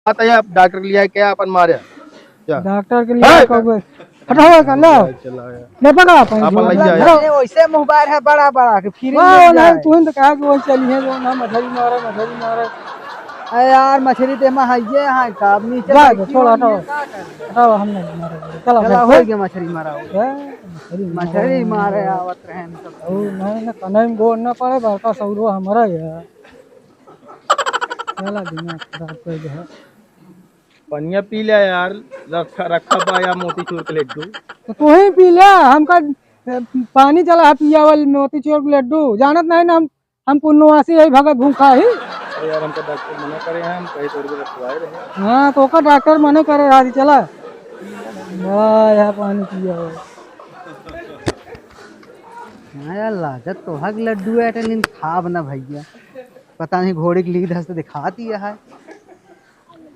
आता है आप डॉक्टर लिया है क्या अपन मारे क्या डॉक्टर के लिए कब हटाओ कर लो चला गया ले पका अपन अपन लग जो जाए वैसे मोबाइल है बड़ा बड़ा कि फिर वाह नहीं तू तो कहा कि वो चली है जो ना मछली मारे अरे यार मछली ते में है हां का नीचे जा बैठी छोड़ होनी है, हटाओ का करे? हटाओ हम नहीं मारेंगे चलो चला फिर हो गया मछली मारा हो मछली मारे आवत रहे हम सब ओ नहीं ना कन्हई में गोड़ ना पड़े बड़का सौरो हमारा है चला दिमाग खराब कर दे पनिया पी लिया यार रखा रखा पाया मोतीचूर के लड्डू तो तू ही पी ले हमका पानी चला है पिया वाल मोतीचूर के लड्डू जानत नहीं ना हम पुण्यवासी है भगत भूखा ही अरे यार हमको डॉक्टर मना करे हैं हम कहीं तो भी रखवाए रहे हाँ तो का डॉक्टर मने करे आज चला वाह यार पानी पिया हो हां यार लागत तो हक लड्डू है टेनिन खाब ना भैया पता नहीं घोड़े की लीद हंस दिखा दिया है